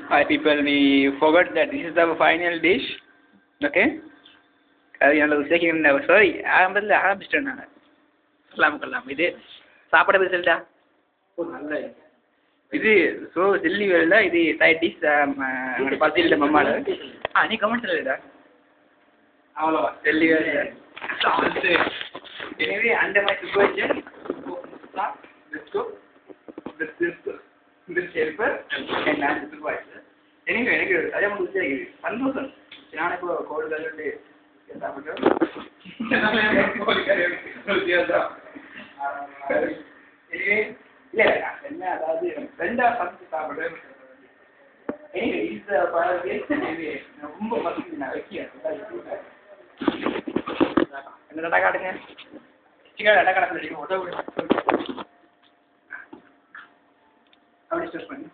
Hi people, we forgot that this is our final dish. Okay? அது என்னோட சேர்க்க sorry ஆரம்பிச்சிட்டேன் நான் சொல்லாமல் இது சாப்பாடை பற்றி சொல்லிட்டா நல்ல இது ஸோ டெல்லி வேலை இது சைட் டிஷ் பத்து இல்லை மம்மாவில் நீ கமெண்ட் சொல்லலைடா அவ்வளோவா டெல்லி வேலை எனவே அந்த மாதிரி சுச்சுவேஷன் நான் சூப்பர்வைசர் எனவே எனக்கு அதே மாதிரி சந்தோஷம் நான் இப்போ கோல்டு கல்வி சாப்பிட்டேன் இல்லை என்ன அதாவது ரெண்டா சமைச்சு சாப்பிட்றேன் ரொம்ப மசிச்சு நான் வைக்கிறேன் என்ன டட்டா காட்டுங்க சிக்கன் டட்டா காட்ட உதவு அப்படி ஸ்ட்ரெஸ் பண்ணி